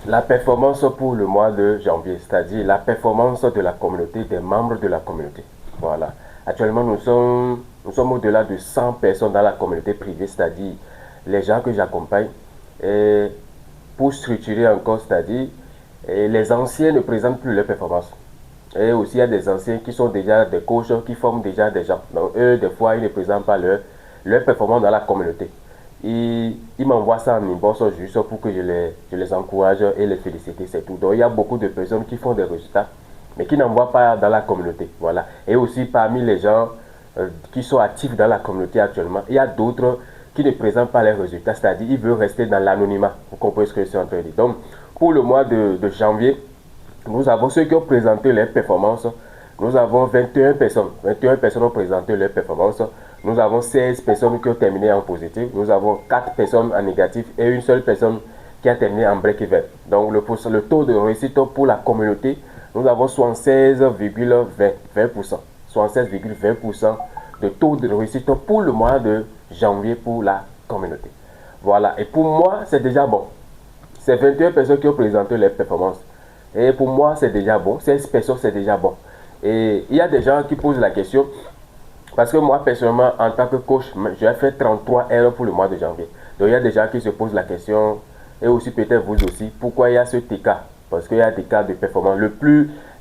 La performance pour le mois de janvier, c'est-à-dire la performance de la communauté, des membres de la communauté. Voilà. Actuellement, nous sommes au-delà de 100 personnes dans la communauté privée, c'est-à-dire les gens que j'accompagne. Et pour structurer encore, c'est-à-dire les anciens ne présentent plus leurs performances. Et aussi, il y a des anciens qui sont déjà des coachs, qui forment déjà des gens. Donc, eux, des fois, ils ne présentent pas leur performance dans la communauté. Ils m'envoient ça en inbox juste pour que je les encourage et les félicite, c'est tout. Donc, il y a beaucoup de personnes qui font des résultats, mais qui n'envoient pas dans la communauté. Voilà. Et aussi, parmi les gens qui sont actifs dans la communauté actuellement, il y a d'autres qui ne présentent pas les résultats, c'est-à-dire ils veulent rester dans l'anonymat. Vous comprenez ce que je suis en train de dire. Donc, pour le mois de janvier, nous avons ceux qui ont présenté leurs performances. Nous avons 21 personnes. 21 personnes ont présenté leurs performances. Nous avons 16 personnes qui ont terminé en positif. Nous avons 4 personnes en négatif et une seule personne qui a terminé en break-even. Donc le taux de réussite pour la communauté, nous avons 76,20%. 76,20% de taux de réussite pour le mois de janvier pour la communauté. Voilà. Et pour moi, c'est déjà bon. C'est 21 personnes qui ont présenté leurs performances. Et pour moi, c'est déjà bon. 16 personnes, c'est déjà bon. Et il y a des gens qui posent la question, parce que moi, personnellement, en tant que coach, j'ai fait 33 heures pour le mois de janvier. Donc, il y a des gens qui se posent la question, et aussi peut-être vous aussi, pourquoi il y a ce écart? Parce qu'il y a des cas de performance.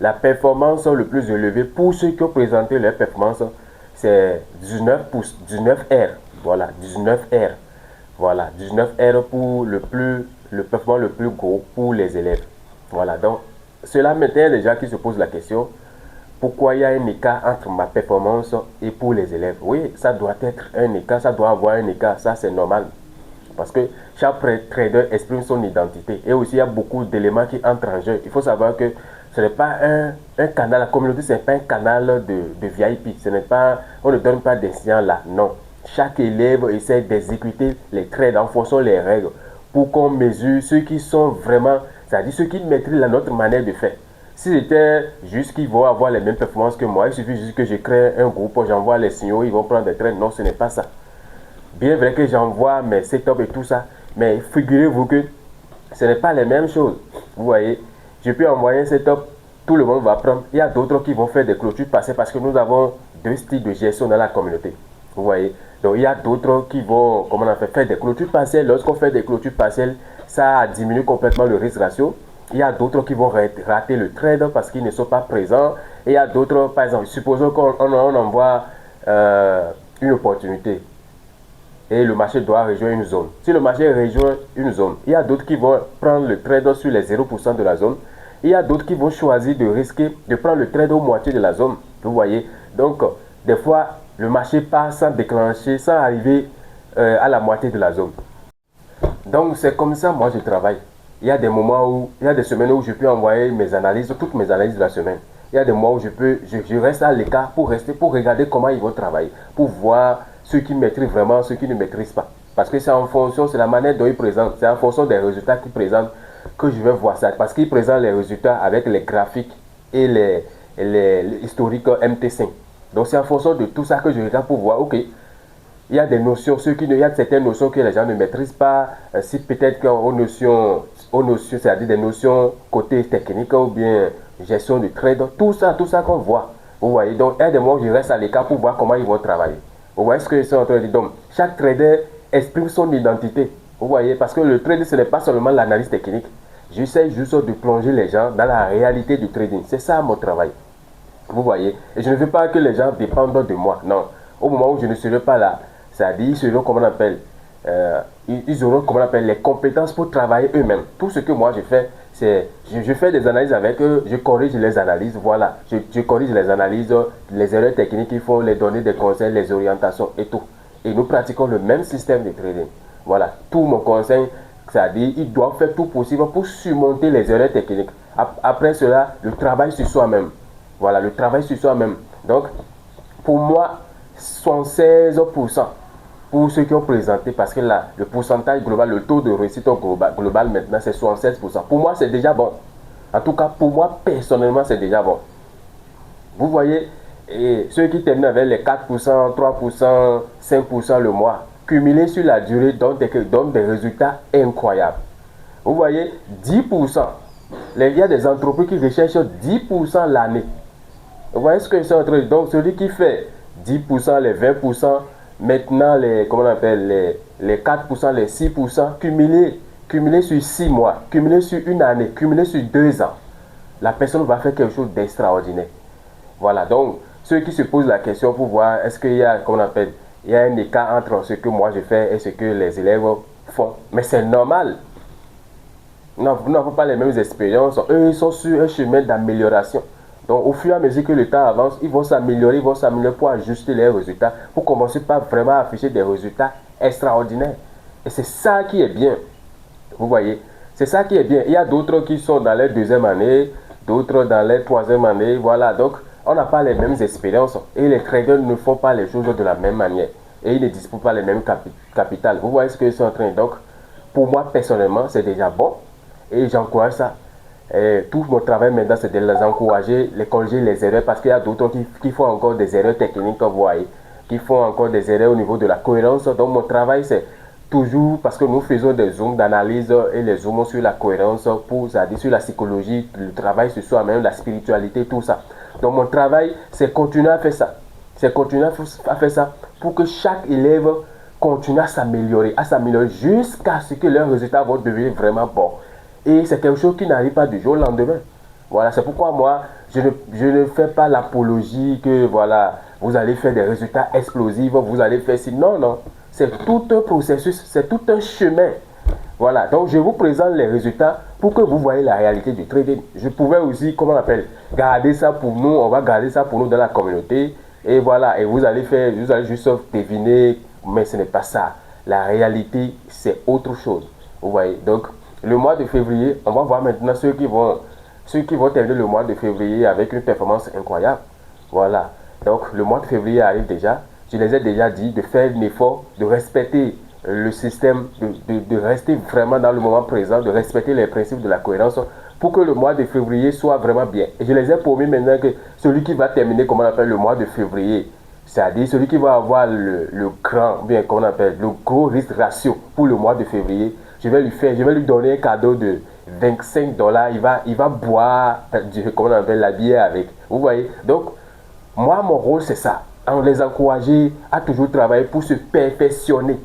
La performance le plus élevée pour ceux qui ont présenté leur performance, c'est 19 heures. Voilà, 19 heures. Voilà, 19 heures pour le performance le plus gros pour les élèves. Voilà, donc cela m'intéresse déjà qui se pose la question, pourquoi il y a un écart entre ma performance et pour les élèves? Oui, ça doit être un écart, ça doit avoir un écart, ça c'est normal. Parce que chaque trader exprime son identité. Et aussi, il y a beaucoup d'éléments qui entrent en jeu. Il faut savoir que ce n'est pas un canal, la communauté, ce n'est pas un canal de VIP. Ce n'est pas, on ne donne pas des signaux là, non. Chaque élève essaie d'exécuter les trades en fonction des règles pour qu'on mesure ceux qui sont vraiment, c'est-à-dire ceux qui maîtrisent notre manière de faire. Si c'était juste qu'ils vont avoir les mêmes performances que moi, il suffit juste que je crée un groupe, j'envoie les signaux, ils vont prendre des trades. Non, ce n'est pas ça. Bien vrai que j'envoie mes setups et tout ça, mais figurez-vous que ce n'est pas les mêmes choses. Vous voyez, je peux envoyer un setup, tout le monde va prendre. Il y a d'autres qui vont faire des clôtures passées parce que nous avons deux styles de gestion dans la communauté. Vous voyez, donc il y a d'autres qui vont, comment on appelle, faire des clôtures partielles. Lorsqu'on fait des clôtures partielles, ça diminue complètement le risque ratio. Il y a d'autres qui vont rater le trade parce qu'ils ne sont pas présents. Et il y a d'autres, par exemple, supposons qu'on envoie une opportunité et le marché doit rejoindre une zone. Si le marché rejoint une zone, il y a d'autres qui vont prendre le trade sur les 0% de la zone. Il y a d'autres qui vont choisir de risquer de prendre le trade aux moitié de la zone. Vous voyez, donc des fois, le marché passe sans déclencher, sans arriver à la moitié de la zone. Donc c'est comme ça, moi je travaille. Il y a des moments où, il y a des semaines où je peux envoyer mes analyses, toutes mes analyses de la semaine. Il y a des mois où je reste à l'écart pour regarder comment ils vont travailler, pour voir ceux qui maîtrisent vraiment, ceux qui ne maîtrisent pas. Parce que c'est en fonction, c'est la manière dont ils présentent, c'est en fonction des résultats qu'ils présentent que je vais voir ça. Parce qu'ils présentent les résultats avec les graphiques et les historiques MT5. Donc c'est en fonction de tout ça que je regarde pour voir, ok, il y a des notions, il y a certaines notions que les gens ne maîtrisent pas. Si peut-être aux notions, c'est-à-dire des notions côté technique ou bien gestion du trade, tout ça qu'on voit. Vous voyez, donc il y a des moments où je reste à l'écart pour voir comment ils vont travailler. Vous voyez ce que je suis en train de dire? Donc, chaque trader exprime son identité. Vous voyez, parce que le trading, ce n'est pas seulement l'analyse technique. J'essaie juste de plonger les gens dans la réalité du trading. C'est ça mon travail. Vous voyez, et je ne veux pas que les gens dépendent de moi. Non, au moment où je ne serai pas là, c'est-à-dire ils seront, comment on appelle, ils auront, comment on appelle, les compétences pour travailler eux-mêmes. Tout ce que moi je fais, c'est, je fais des analyses avec eux, je corrige les analyses, voilà. Je corrige les analyses, les erreurs techniques, il faut les donner des conseils, les orientations et tout. Et nous pratiquons le même système de trading. Voilà, tout mon conseil, c'est-à-dire, ils doivent faire tout possible pour surmonter les erreurs techniques. Après cela, le travail sur soi-même. Voilà, le travail sur soi-même. Donc, pour moi, 76% pour ceux qui ont présenté, parce que là, le pourcentage global, le taux de réussite global maintenant, c'est 76%. Pour moi, c'est déjà bon. En tout cas, pour moi, personnellement, c'est déjà bon. Vous voyez, et ceux qui terminent avec les 4%, 3%, 5% le mois, cumulés sur la durée, donnent des résultats incroyables. Vous voyez, 10%. Il y a des entreprises qui recherchent 10% l'année. Vous voyez ce que je suis en train de dire? Donc, celui qui fait 10%, les 20%, maintenant, comment on appelle, les 4%, les 6%, cumulé sur 6 mois, cumulé sur une année, cumulé sur 2 ans, la personne va faire quelque chose d'extraordinaire. Voilà, donc, ceux qui se posent la question pour voir, est-ce qu'il y a, comment on appelle, il y a un écart entre ce que moi je fais et ce que les élèves font. Mais c'est normal. Nous n'avons pas les mêmes expériences. Eux, ils sont sur un chemin d'amélioration. Donc, au fur et à mesure que le temps avance, ils vont s'améliorer pour ajuster les résultats, pour commencer par vraiment afficher des résultats extraordinaires. Et c'est ça qui est bien. Vous voyez, c'est ça qui est bien. Il y a d'autres qui sont dans leur deuxième année, d'autres dans leur troisième année. Voilà, donc on n'a pas les mêmes expériences. Et les traders ne font pas les choses de la même manière. Et ils ne disposent pas les mêmes capital. Vous voyez ce que je suis en train de dire. Donc, pour moi, personnellement, c'est déjà bon. Et j'encourage ça. Et tout mon travail maintenant, c'est de les encourager, les corriger les erreurs, parce qu'il y a d'autres qui font encore des erreurs techniques, vous voyez, qui font encore des erreurs au niveau de la cohérence. Donc mon travail, c'est toujours, parce que nous faisons des zooms d'analyse et les zooms sur la cohérence, c'est-à-dire sur la psychologie, le travail sur soi-même, la spiritualité, tout ça. Donc mon travail, c'est continuer à faire ça. C'est continuer à faire ça pour que chaque élève continue à s'améliorer jusqu'à ce que leurs résultats vont devenir vraiment bons. Et c'est quelque chose qui n'arrive pas du jour au lendemain. Voilà, c'est pourquoi moi, je ne fais pas l'apologie que voilà, vous allez faire des résultats explosifs, vous allez faire ci. Non, non. C'est tout un processus, c'est tout un chemin. Voilà, donc je vous présente les résultats pour que vous voyez la réalité du trading. Je pouvais aussi, comment on appelle, garder ça pour nous, on va garder ça pour nous dans la communauté. Et voilà, et vous allez juste deviner, mais ce n'est pas ça. La réalité, c'est autre chose. Vous voyez, donc le mois de février, on va voir maintenant ceux qui vont terminer le mois de février avec une performance incroyable. Voilà, donc le mois de février arrive déjà. Je les ai déjà dit de faire un effort, de respecter le système, de rester vraiment dans le moment présent, de respecter les principes de la cohérence pour que le mois de février soit vraiment bien. Et je les ai promis maintenant que celui qui va terminer, comme on appelle, le mois de février, c'est-à-dire celui qui va avoir le grand, bien comme on appelle, le gros risque ratio pour le mois de février, je vais lui donner un cadeau de $25. Il va boire, comment on appelle, la bière avec. Vous voyez? Donc, moi, mon rôle, c'est ça. On les encourager à toujours travailler pour se perfectionner.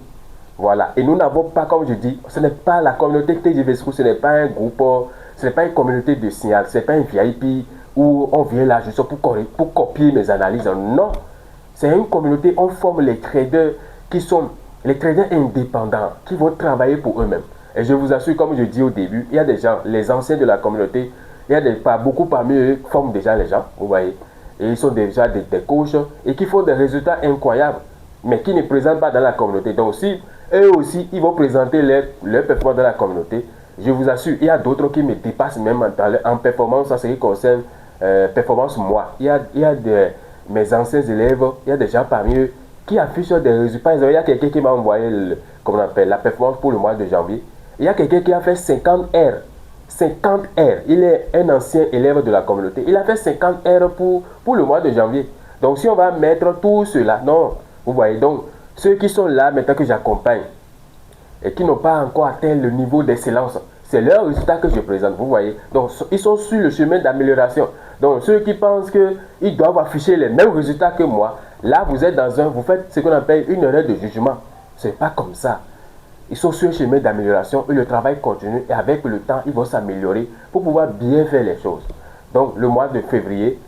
Voilà. Et nous n'avons pas, comme je dis, ce n'est pas la communauté TGV-School, ce n'est pas un groupe, ce n'est pas une communauté de signal, ce n'est pas un VIP où on vient là juste pour copier mes analyses. Non. C'est une communauté, on forme les traders qui sont les traders indépendants, qui vont travailler pour eux-mêmes. Et je vous assure, comme je dis au début, il y a des gens, les anciens de la communauté, il y a beaucoup parmi eux forment déjà les gens, vous voyez. Et ils sont déjà des coachs et qui font des résultats incroyables, mais qui ne présentent pas dans la communauté. Donc si eux aussi, ils vont présenter leur performance dans la communauté, je vous assure, il y a d'autres qui me dépassent même en performance en ce qui concerne performance moi. Il y a mes anciens élèves, il y a des gens parmi eux qui affichent des résultats. Il y a quelqu'un qui m'a envoyé comment on appelle, la performance pour le mois de janvier. Il y a quelqu'un qui a fait 50 R. 50 R. Il est un ancien élève de la communauté. Il a fait 50 R pour le mois de janvier. Donc si on va mettre tout cela, non, vous voyez, donc ceux qui sont là maintenant que j'accompagne et qui n'ont pas encore atteint le niveau d'excellence, c'est leurs résultats que je présente, vous voyez. Donc ils sont sur le chemin d'amélioration. Donc ceux qui pensent qu'ils doivent afficher les mêmes résultats que moi, là vous êtes vous faites ce qu'on appelle une erreur de jugement. Ce n'est pas comme ça. Ils sont sur un chemin d'amélioration et le travail continue et avec le temps, ils vont s'améliorer pour pouvoir bien faire les choses. Donc le mois de février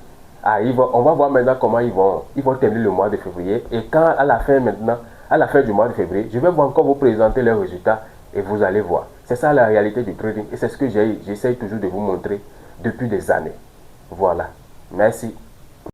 arrive, on va voir maintenant comment ils vont terminer le mois de février. Et quand à la fin du mois de février, je vais encore vous présenter les résultats et vous allez voir. C'est ça la réalité du trading et c'est ce que j'essaie toujours de vous montrer depuis des années. Voilà. Merci.